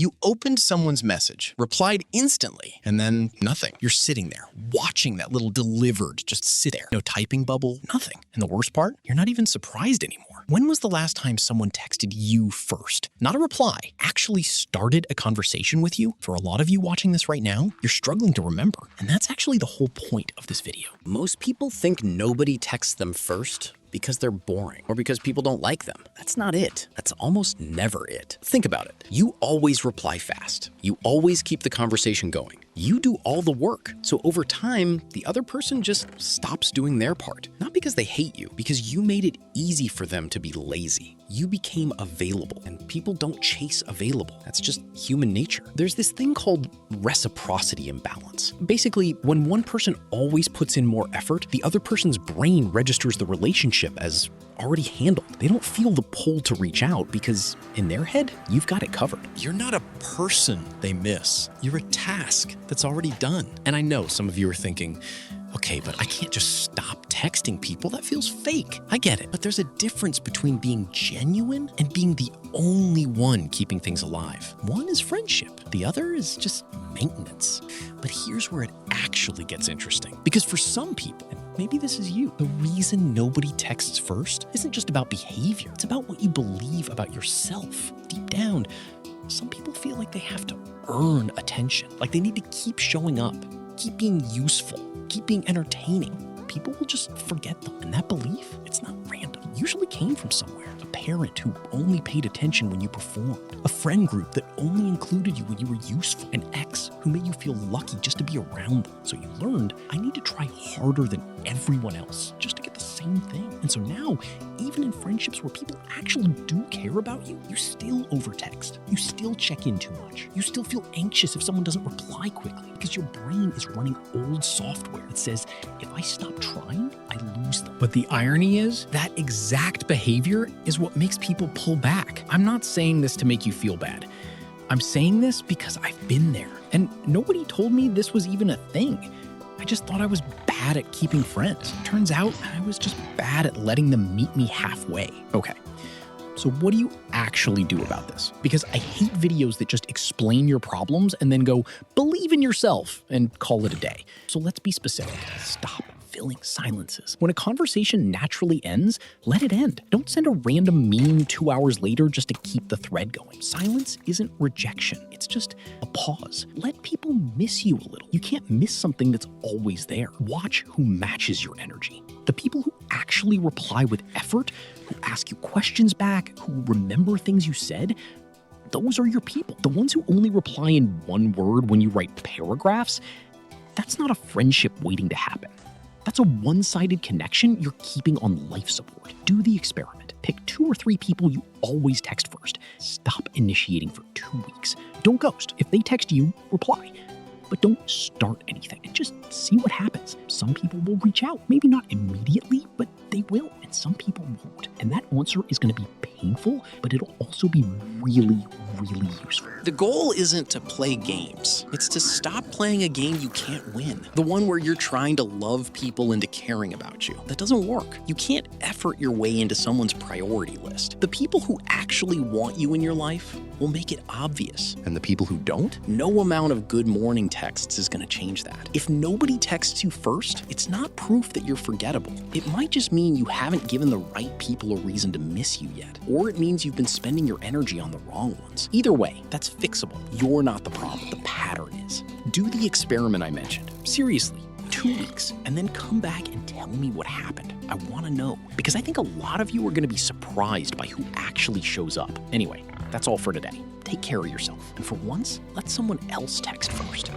You opened someone's message, replied instantly, and then nothing. You're sitting there, watching that little delivered just sit there. No typing bubble, nothing. And the worst part, you're not even surprised anymore. When was the last time someone texted you first? Not a reply, actually started a conversation with you? For a lot of you watching this right now, you're struggling to remember. And that's actually the whole point of this video. Most people think nobody texts them first because they're boring or because people don't like them. That's not it. That's almost never it. Think about it. You always reply fast. You always keep the conversation going. You do all the work. So over time, the other person just stops doing their part. Not because they hate you, because you made it easy for them to be lazy. You became available, and people don't chase available. That's just human nature. There's this thing called reciprocity imbalance. Basically, when one person always puts in more effort, the other person's brain registers the relationship as already handled. They don't feel the pull to reach out because in their head, you've got it covered. You're not a person they miss. You're a task that's already done. And I know some of you are thinking, okay, but I can't just stop texting people. That feels fake. I get it. But there's a difference between being genuine and being the only one keeping things alive. One is friendship. The other is just maintenance. But here's where it actually gets interesting. Because for some people, and maybe this is you, the reason nobody texts first isn't just about behavior. It's about what you believe about yourself. Deep down, some people feel like they have to earn attention. Like they need to keep showing up, keep being useful, keep being entertaining. People will just forget them. And that belief, it's not random. It usually came from somewhere. A parent who only paid attention when you performed. A friend group that only included you when you were useful. An ex who made you feel lucky just to be around them. So you learned, I need to try harder than everyone else just to get the same thing. And so now, even in friendships where people actually do care about you, you still overtext. You still check in too much. You still feel anxious if someone doesn't reply quickly because your brain is running old software that says, if I stop trying, I lose them. But the irony is, that exact behavior is what makes people pull back. I'm not saying this to make you feel bad. I'm saying this because I've been there. And nobody told me this was even a thing. I just thought I was bad at keeping friends. Turns out I was just bad at letting them meet me halfway. Okay, so what do you actually do about this? Because I hate videos that just explain your problems and then go, believe in yourself, and call it a day. So let's be specific. Stop filling silences. When a conversation naturally ends, let it end. Don't send a random meme 2 hours later just to keep the thread going. Silence isn't rejection. It's just a pause. Let people miss you a little. You can't miss something that's always there. Watch who matches your energy. The people who actually reply with effort, who ask you questions back, who remember things you said, those are your people. The ones who only reply in one word when you write paragraphs, that's not a friendship waiting to happen. That's a one-sided connection you're keeping on life support. Do the experiment. Pick 2 or 3 people you always text first. Stop initiating for 2 weeks. Don't ghost. If they text you, reply. But don't start anything and just see what happens. Some people will reach out. Maybe not immediately, but they will. And some people won't. And that answer is going to be painful, but it'll also be really, really useful. The goal isn't to play games. It's to stop playing a game you can't win. The one where you're trying to love people into caring about you. That doesn't work. You can't effort your way into someone's priority list. The people who actually want you in your life will make it obvious. And the people who don't, no amount of good morning texts is going to change that. If nobody texts you first, it's not proof that you're forgettable. It might just mean you haven't given the right people a reason to miss you yet. Or it means you've been spending your energy on the wrong ones. Either way, that's fixable. You're not the problem. The pattern is. Do the experiment I mentioned. Seriously, 2 weeks, and then come back and tell me what happened. I want to know. Because I think a lot of you are going to be surprised by who actually shows up. Anyway, that's all for today. Take care of yourself. And for once, let someone else text first.